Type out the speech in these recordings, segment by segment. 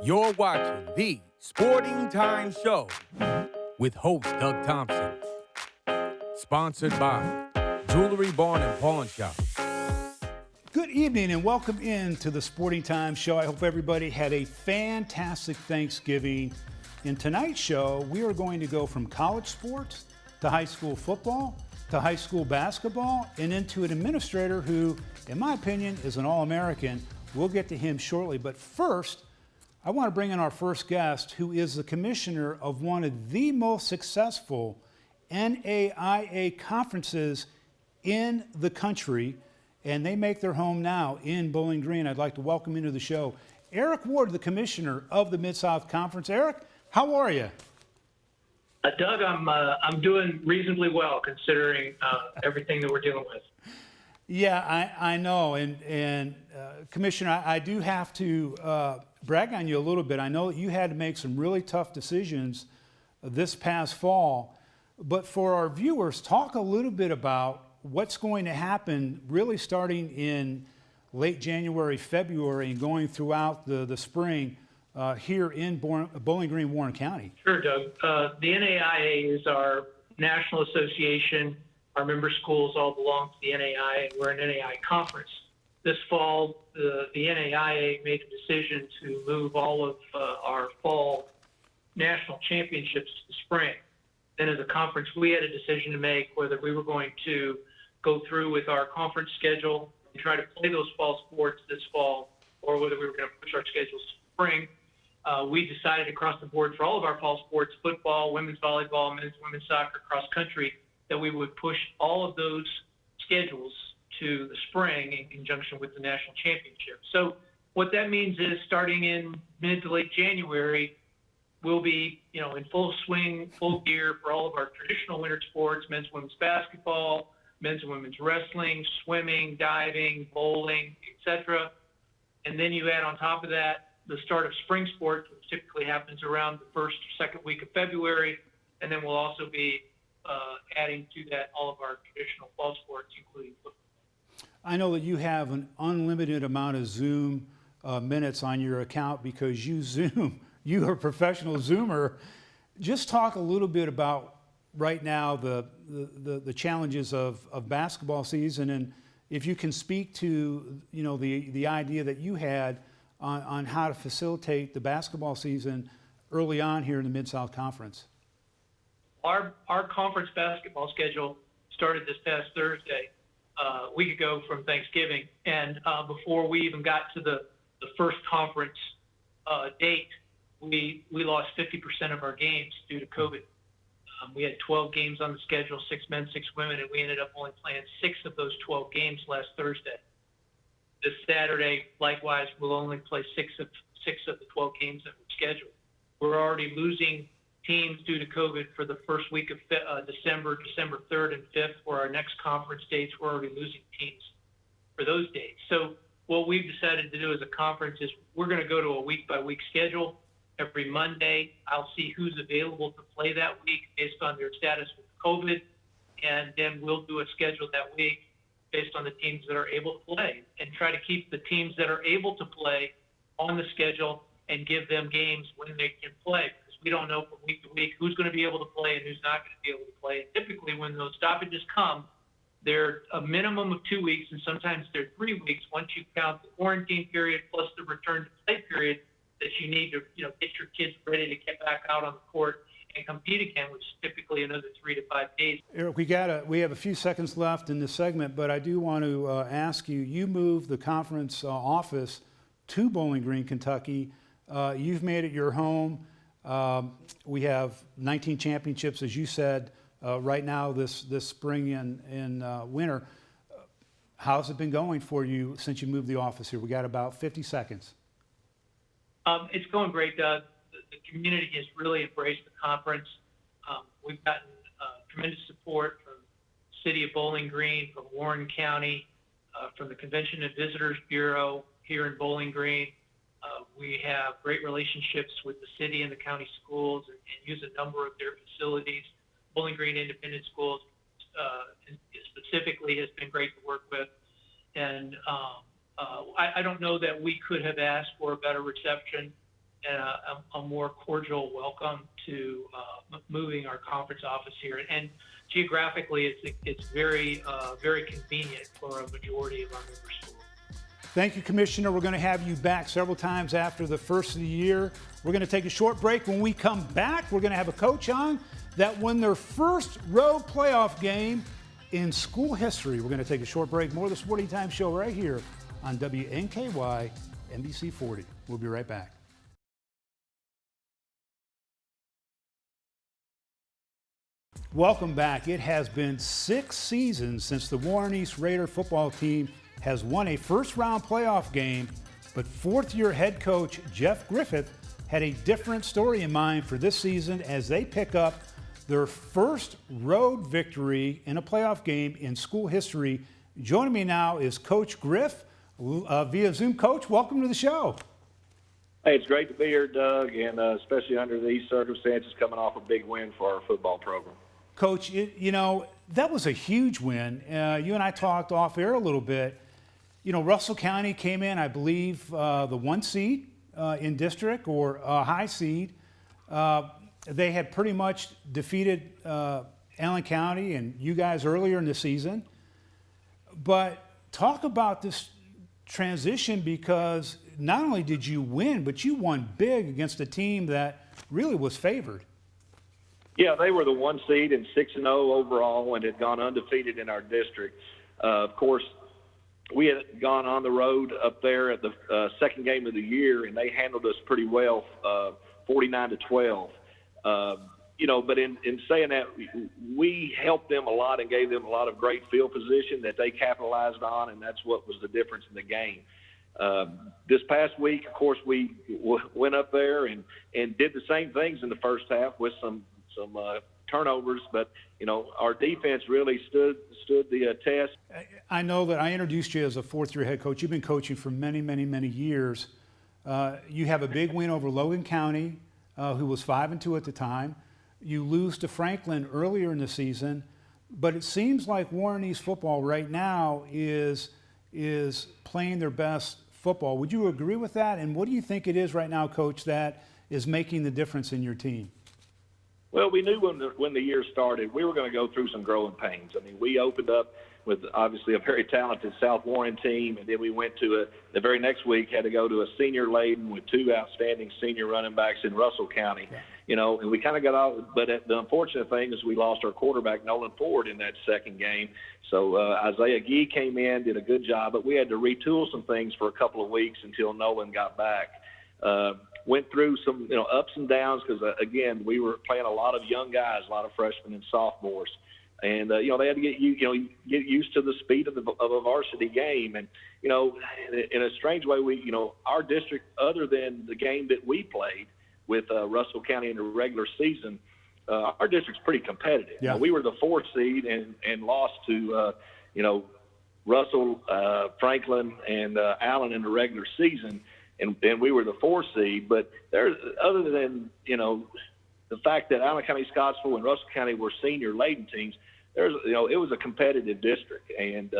You're watching the Sporting Time Show with host Doug Thompson. Sponsored by Jewelry Barn and Pawn Shop. Good evening and welcome into the Sporting Time Show. I hope everybody had a fantastic Thanksgiving. In tonight's show, we are going to go from college sports to high school football to high school basketball and into an administrator who, in my opinion, is an All-American. We'll get to him shortly, but first, I want to bring in our first guest, who is the commissioner of one of the most successful NAIA conferences in the country, and they make their home now in Bowling Green. I'd like to welcome into the show Eric Ward, the commissioner of the MidSouth Conference. Eric, how are you? Doug, I'm doing reasonably well considering everything that we're dealing with. Yeah, I know, and Commissioner, I do have to brag on you a little bit. I know that you had to make some really tough decisions this past fall, but for our viewers, talk a little bit about what's going to happen really starting in late January, February, and going throughout the spring here in Bowling Green, Warren County. Sure, Doug. The NAIA is our national association. Our member schools all belong to the NAIA, and we're an NAIA conference. This fall, the NAIA made a decision to move all of our fall national championships to spring. Then as a conference, we had a decision to make whether we were going to go through with our conference schedule and try to play those fall sports this fall, or whether we were going to push our schedules to spring. We decided across the board for all of our fall sports, football, women's volleyball, men's and women's soccer, cross country, that we would push all of those schedules to the spring in conjunction with the national championship. So what that means is starting in mid to late January, we'll be, in full swing, full gear for all of our traditional winter sports, men's and women's basketball, men's and women's wrestling, swimming, diving, bowling, etc. And then you add on top of that the start of spring sports, which typically happens around the first or second week of February. And then we'll also be adding to that all of our traditional fall sports, including football. I know that you have an unlimited amount of Zoom minutes on your account because you Zoom. You are a professional Zoomer. Just talk a little bit about right now the challenges of basketball season, and if you can speak to the idea that you had on how to facilitate the basketball season early on here in the Mid-South Conference. Our conference basketball schedule started this past Thursday, a week ago from Thanksgiving, and before we even got to the first conference date, we lost 50% of our games due to COVID. We had 12 games on the schedule, 6 men, 6 women, and we ended up only playing 6 of those 12 games last Thursday. This Saturday, likewise, we'll only play 6 of the 12 games that were scheduled. We're already losing teams due to COVID for the first week of December 3rd and 5th, for our next conference dates. We're already losing teams for those dates. So what we've decided to do as a conference is we're going to go to a week-by-week schedule. Every Monday, I'll see who's available to play that week based on their status with COVID, and then we'll do a schedule that week based on the teams that are able to play, and try to keep the teams that are able to play on the schedule and give them games when they can play, because we don't know from week to week who's going to be able to play and who's not going to be able to play. And typically when those stoppages come, they're a minimum of 2 weeks, and sometimes they're 3 weeks once you count the quarantine period plus the return to play period that you need to get your kids ready to get back out on the court and compete again, which is typically another 3 to 5 days. Eric, we have a few seconds left in this segment, but I do want to ask you, you moved the conference office to Bowling Green, Kentucky. You've made it your home. We have 19 championships, as you said, right now this spring and winter. How's it been going for you since you moved the office here? We got about 50 seconds. It's going great, Doug. The community has really embraced the conference. We've gotten tremendous support from the City of Bowling Green, from Warren County, from the Convention and Visitors Bureau here in Bowling Green. We have great relationships with the city and the county schools and use a number of their facilities. Bowling Green Independent Schools specifically has been great to work with. And I don't know that we could have asked for a better reception and a more cordial welcome to moving our conference office here. And geographically, it's very convenient for a majority of our member schools. Thank you, Commissioner. We're going to have you back several times after the first of the year. We're going to take a short break. When we come back, we're going to have a coach on that won their first road playoff game in school history. We're going to take a short break. More of the Sporting Time Show right here on WNKY NBC 40. We'll be right back. Welcome back. It has been 6 seasons since the Warren East Raider football team has won a first-round playoff game, but fourth-year head coach Jeff Griffin had a different story in mind for this season as they pick up their first road victory in a playoff game in school history. Joining me now is Coach Griff via Zoom. Coach, welcome to the show. Hey, it's great to be here, Doug, and especially under these circumstances, coming off a big win for our football program. Coach, you know, that was a huge win. You and I talked off air a little bit. You know, Russell County came in, I believe, the 1 seed in district or a high seed. They had pretty much defeated Allen County and you guys earlier in the season. But talk about this transition, because not only did you win, but you won big against a team that really was favored. Yeah, they were the 1 seed and 6-0 overall and had gone undefeated in our district. Of course, we had gone on the road up there at the second game of the year, and they handled us pretty well, 49-12. You know, but in saying that, we helped them a lot and gave them a lot of great field position that they capitalized on, and that's what was the difference in the game. This past week, of course, we went up there and did the same things in the first half with some turnovers, but you know, our defense really stood the test. I know that I introduced you as a fourth-year head coach. You've been coaching for many, many, many years. You have a big win over Logan County, who was 5-2 at the time. You lose to Franklin earlier in the season, but it seems like Warren East football right now is playing their best football. Would you agree with that? And what do you think it is right now, Coach, that is making the difference in your team? Well, we knew when the year started, we were going to go through some growing pains. I mean, we opened up with obviously a very talented South Warren team, and then we went to the very next week had to go to a senior laden with 2 outstanding senior running backs in Russell County. Yeah. You know, and we kind of got out, but the unfortunate thing is we lost our quarterback, Nolan Ford, in that second game. So Isaiah Gee came in, did a good job, but we had to retool some things for a couple of weeks until Nolan got back. Went through some, you know, ups and downs because, again, we were playing a lot of young guys, a lot of freshmen and sophomores. And, you know, they had to get used to the speed of a varsity game. And, you know, in a strange way, our district, other than the game that we played with Russell County in the regular season, our district's pretty competitive. Yeah. We were the 4th seed and lost to, Russell, Franklin, and Allen in the regular season. And we were the 4th seed, but there's, other than, you know, the fact that Allen County, Scottsville, and Russell County were senior laden teams, it was a competitive district, and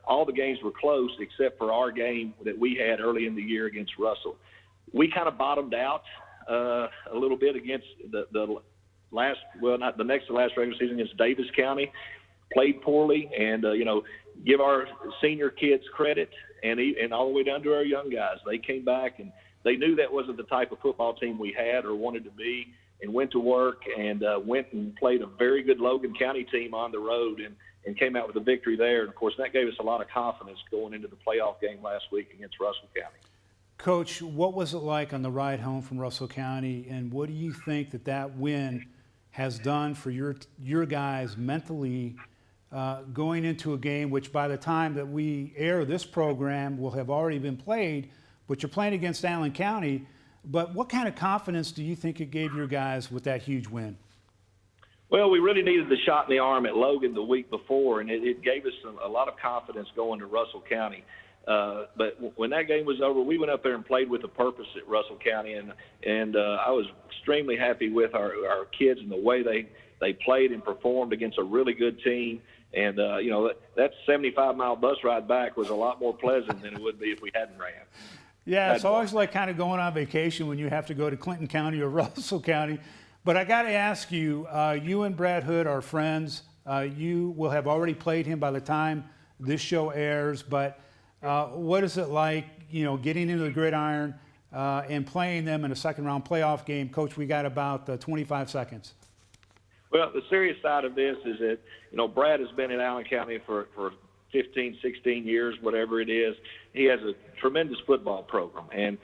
all the games were close except for our game that we had early in the year against Russell. We kind of bottomed out a little bit against the last, well, not the next to last regular season against Davis County. Played poorly, and give our senior kids credit, and all the way down to our young guys. They came back and they knew that wasn't the type of football team we had or wanted to be, and went to work and went and played a very good Logan County team on the road and came out with a victory there. And of course, that gave us a lot of confidence going into the playoff game last week against Russell County. Coach, what was it like on the ride home from Russell County, and what do you think that win has done for your guys mentally? Going into a game which by the time that we air this program will have already been played, but you're playing against Allen County. But what kind of confidence do you think it gave your guys with that huge win? Well, we really needed the shot in the arm at Logan the week before, and it gave us a lot of confidence going to Russell County. But when that game was over, we went up there and played with a purpose at Russell County, and I was extremely happy with our kids and the way they played and performed against a really good team. And, that 75-mile bus ride back was a lot more pleasant than it would be if we hadn't ran. Yeah, it's always like kind of going on vacation when you have to go to Clinton County or Russell County. But I got to ask you, you and Brad Hood are friends. You will have already played him by the time this show airs. But what is it like, getting into the gridiron and playing them in a second-round playoff game? Coach, we got about 25 seconds. Well, the serious side of this is that, Brad has been in Allen County for 15, 16 years, whatever it is. He has a tremendous football program. And,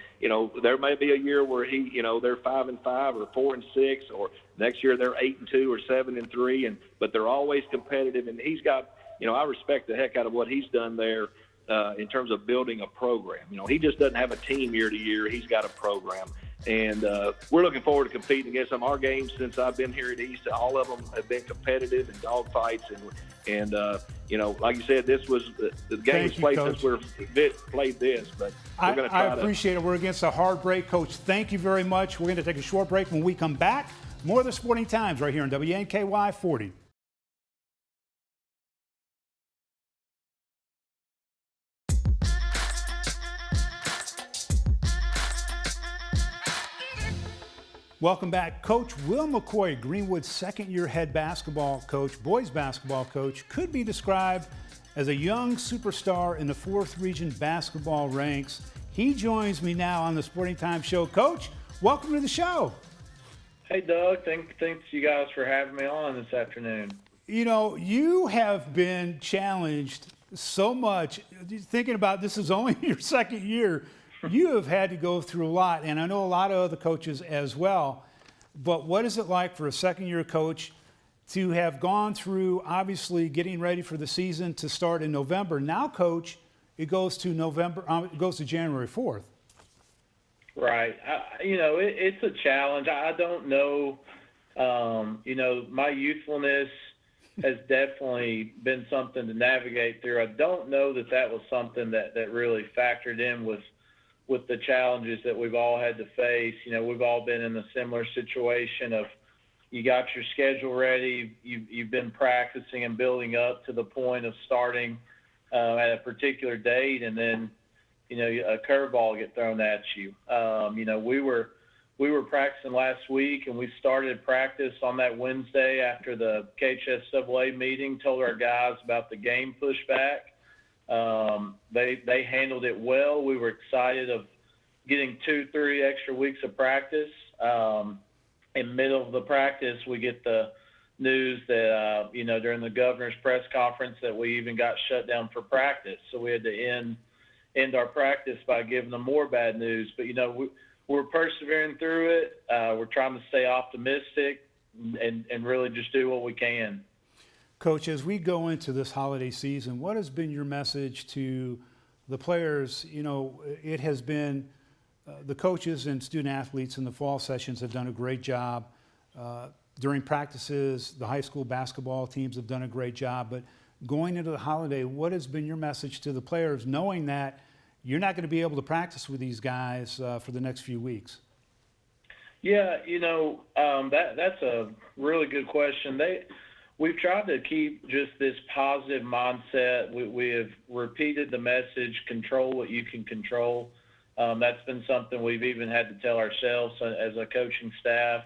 there may be a year where they're 5-5 or 4-6, or next year they're 8-2 or 7-3, but they're always competitive. And he's got, I respect the heck out of what he's done there in terms of building a program. He just doesn't have a team year to year. He's got a program. And we're looking forward to competing against them. Our games since I've been here at East, all of them have been competitive and dogfights. And like you said, this was the game was played since we've played this. But we're going to try I appreciate it. We're against a hard break. Coach, thank you very much. We're going to take a short break. When we come back, more of the Sporting Times right here on WNKY 40. Welcome back. Coach Will McCoy, Greenwood's second-year head basketball coach, boys basketball coach, could be described as a young superstar in the 4th Region basketball ranks. He joins me now on the Sporting Times show. Coach, welcome to the show. Hey, Doug. Thanks you guys for having me on this afternoon. You have been challenged so much. Thinking about this is only your second year. You have had to go through a lot, and I know a lot of other coaches as well. But what is it like for a second-year coach to have gone through, obviously, getting ready for the season to start in November? Now, Coach, it goes to January 4th. Right. It's a challenge. I don't know. My youthfulness has definitely been something to navigate through. I don't know that was something that really factored in with the challenges that we've all had to face. We've all been in a similar situation of you got your schedule ready, you've been practicing and building up to the point of starting at a particular date, and then, a curveball get thrown at you. We were practicing last week, and we started practice on that Wednesday after the KHSAA meeting, told our guys about the game pushback. They handled it well. We were excited of getting 2-3 extra weeks of practice. In the middle of the practice, we get the news that, during the governor's press conference that we even got shut down for practice. So we had to end our practice by giving them more bad news. But, we're persevering through it. We're trying to stay optimistic and really just do what we can. Coach, as we go into this holiday season, what has been your message to the players? It has been the coaches and student athletes in the fall sessions have done a great job. During practices, the high school basketball teams have done a great job. But going into the holiday, what has been your message to the players, knowing that you're not going to be able to practice with these guys for the next few weeks? Yeah, that's a really good question. We've tried to keep just this positive mindset. We have repeated the message, control what you can control. That's been something we've even had to tell ourselves as a coaching staff.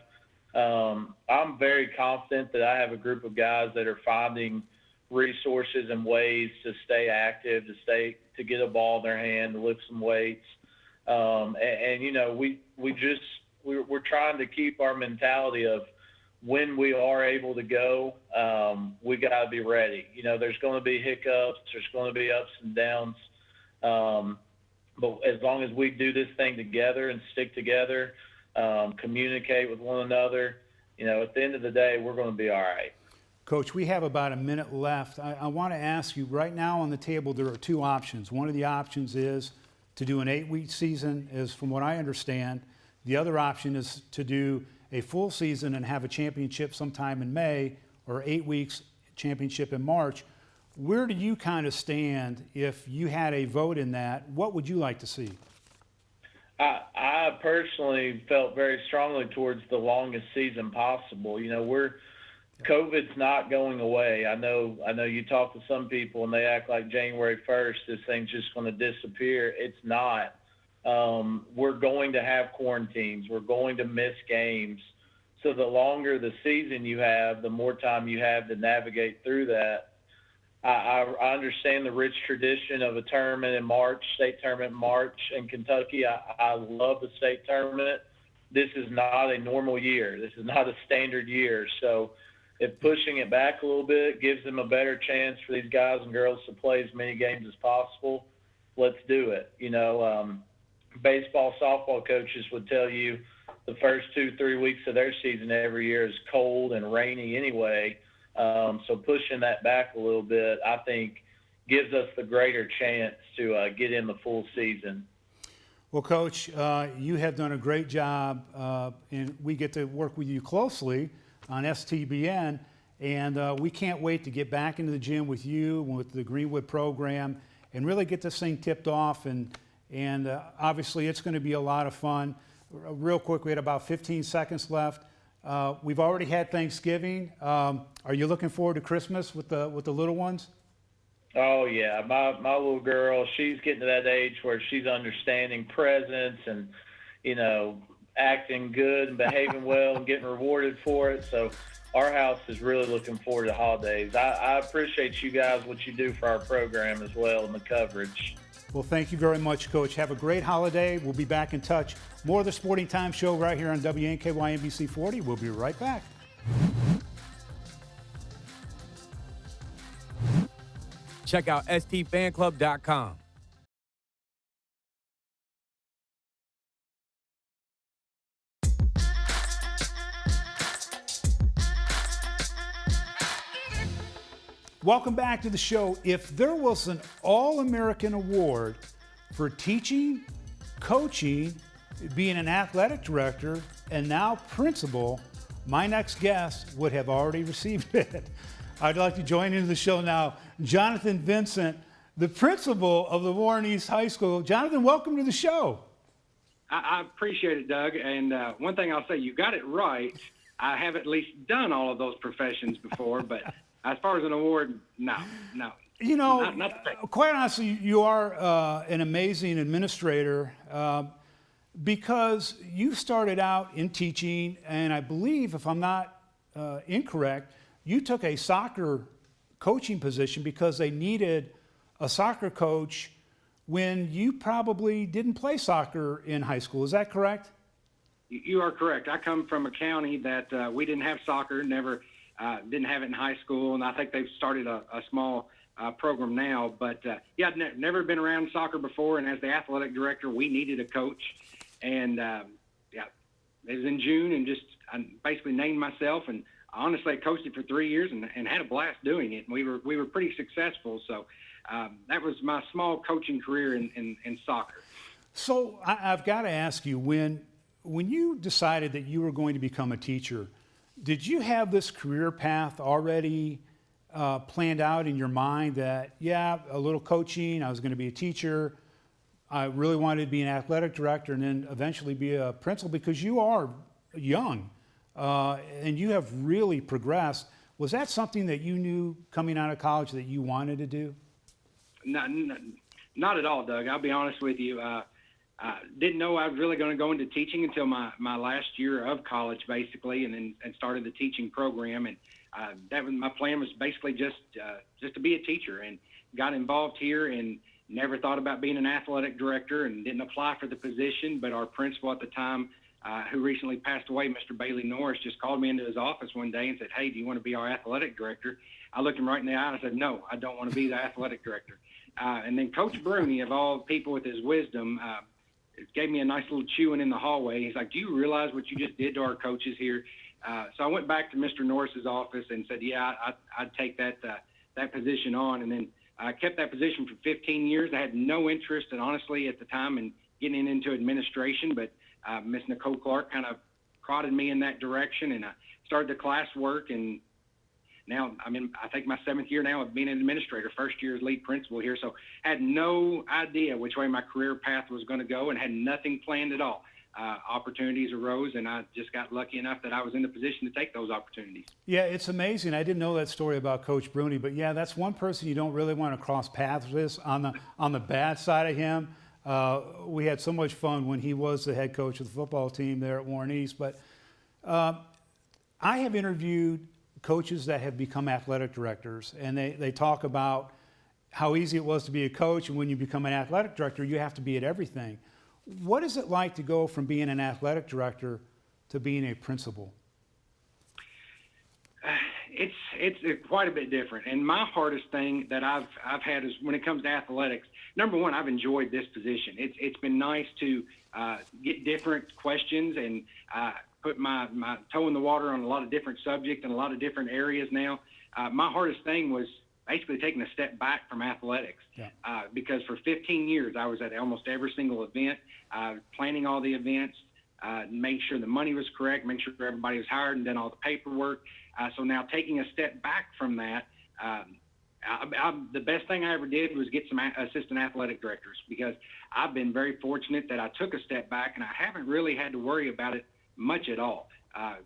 I'm very confident that I have a group of guys that are finding resources and ways to stay active, to get a ball in their hand, to lift some weights. We're trying to keep our mentality of, when we are able to go, we got to be ready. There's going to be hiccups. There's going to be ups and downs. But as long as we do this thing together and stick together, communicate with one another, at the end of the day, we're going to be all right. Coach, we have about a minute left. I want to ask you, right now on the table, there are two options. One of the options is to do an 8-week season, is from what I understand. The other option is to do a full season and have a championship sometime in May, or 8 weeks championship in March. Where do you kind of stand if you had a vote in that? What would you like to see? I personally felt very strongly towards the longest season possible. COVID's not going away. I know you talk to some people and they act like January 1st, this thing's just going to disappear. It's not. we're going to have quarantines. We're going to miss games. So the longer the season you have, the more time you have to navigate through that. I understand the rich tradition of a tournament in March, state tournament in March in Kentucky. I love the state tournament. This is not a normal year. This is not a standard year. So if pushing it back a little bit gives them a better chance for these guys and girls to play as many games as possible, let's do it. Baseball, softball coaches would tell you the first 2-3 weeks of their season every year is cold and rainy anyway. So pushing that back a little bit, I think, gives us the greater chance to get in the full season. Well, Coach, you have done a great job, and we get to work with you closely on STBN, and we can't wait to get back into the gym with you, with the Greenwood program, and really get this thing tipped off, and obviously it's going to be a lot of fun. Real quick, we had about 15 seconds left. We've already had Thanksgiving. Are you looking forward to Christmas with the little ones? Oh yeah, my little girl, she's getting to that age where she's understanding presents and, acting good and behaving well and getting rewarded for it. So our house is really looking forward to holidays. I appreciate you guys, what you do for our program as well and the coverage. Well, thank you very much, Coach. Have a great holiday. We'll be back in touch. More of the Sporting Time Show right here on WNKY NBC 40. We'll be right back. Check out stfanclub.com. Welcome back to the show. If there was an All-American Award for teaching, coaching, being an athletic director, and now principal, my next guest would have already received it. I'd like to join into the show now, Jonathan Vincent, the principal of the Warren East High School. Jonathan, welcome to the show. I appreciate it, Doug. And one thing I'll say, you got it right. I have at least done all of those professions before, but as far as an award, no. Not quite honestly, you are an amazing administrator because you started out in teaching, and I believe, if I'm not incorrect, you took a soccer coaching position because they needed a soccer coach when you probably didn't play soccer in high school. Is that correct? You are correct. I come from a county that we didn't have soccer, didn't have it in high school, and I think they've started a small program now. But, I'd never been around soccer before, and as the athletic director, we needed a coach. And, it was in June, and I basically named myself, and honestly, I coached it for 3 years and had a blast doing it. And we were pretty successful. So that was my small coaching career in soccer. So I've got to ask you, when you decided that you were going to become a teacher, did you have this career path already planned out in your mind that, a little coaching, I was going to be a teacher, I really wanted to be an athletic director, and then eventually be a principal, because you are young and you have really progressed. Was that something that you knew coming out of college that you wanted to do? Not at all, Doug. I'll be honest with you. Didn't know I was really going to go into teaching until my last year of college, basically, and started the teaching program. And that was my plan, was basically just to be a teacher, and got involved here and never thought about being an athletic director and didn't apply for the position. But our principal at the time, who recently passed away, Mr. Bailey Norris, just called me into his office one day and said, "Hey, do you want to be our athletic director?" I looked him right in the eye and I said, "No, I don't want to be the athletic director." And then Coach Bruni, of all people with his wisdom, gave me a nice little chewing in the hallway. He's like, "Do you realize what you just did to our coaches here?" So I went back to Mr. Norris's office and said, I'd take that position on. And then I kept that position for 15 years. I had no interest, and honestly, at the time, in getting into administration, but Miss Nicole Clark kind of prodded me in that direction, and I started the class work, and now I'm in, I think, my 7th year now of being an administrator, first year as lead principal here. So had no idea which way my career path was going to go and had nothing planned at all. Opportunities arose, and I just got lucky enough that I was in the position to take those opportunities. Yeah, it's amazing. I didn't know that story about Coach Bruni, but that's one person you don't really want to cross paths with on the bad side of him. We had so much fun when he was the head coach of the football team there at Warren East. But I have interviewed coaches that have become athletic directors, and they talk about how easy it was to be a coach, and when you become an athletic director, you have to be at everything. What is it like to go from being an athletic director to being a principal? It's quite a bit different. And my hardest thing that I've had is when it comes to athletics. Number one, I've enjoyed this position. It's been nice to get different questions and put my toe in the water on a lot of different subjects and a lot of different areas now. My hardest thing was basically taking a step back from athletics, because for 15 years I was at almost every single event, planning all the events, make sure the money was correct, make sure everybody was hired, and done all the paperwork. So now taking a step back from that, the best thing I ever did was get some assistant athletic directors, because I've been very fortunate that I took a step back and I haven't really had to worry about it much at all.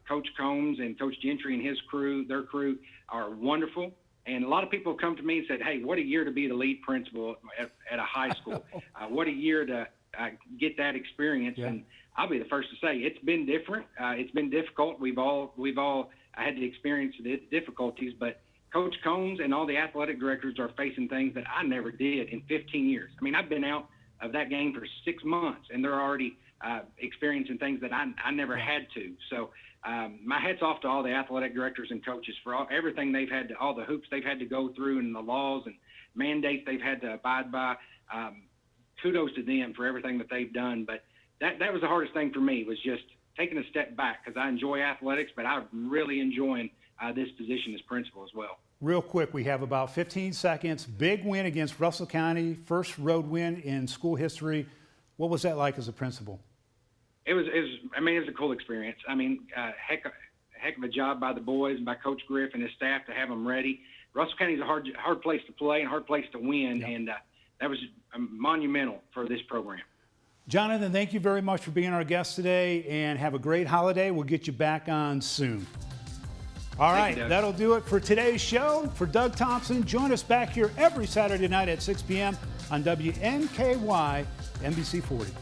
Coach Combs and Coach Gentry and his crew, their crew, are wonderful. And a lot of people come to me and said, hey, what a year to be the lead principal at a high school. What a year to get that experience. Yeah. And I'll be the first to say it's been different. It's been difficult. We've all had to experience the difficulties, but Coach Combs and all the athletic directors are facing things that I never did in 15 years. I mean, I've been out of that game for 6 months, and they're already experiencing things that I never had to. So my hat's off to all the athletic directors and coaches for everything they've had to, all the hoops they've had to go through and the laws and mandates they've had to abide by. Kudos to them for everything that they've done. But that was the hardest thing for me, was just taking a step back, because I enjoy athletics, but I'm really enjoying this position as principal as well. Real quick, we have about 15 seconds. Big win against Russell County, first road win in school history. What was that like as a principal? It was a cool experience. I mean, heck of a job by the boys and by Coach Griffin and his staff to have them ready. Russell County is a hard place to play and a hard place to win, and that was monumental for this program. Jonathan, thank you very much for being our guest today, and have a great holiday. We'll get you back on soon. All right, that'll do it for today's show. For Doug Thompson, join us back here every Saturday night at 6 p.m. on WNKY NBC 40.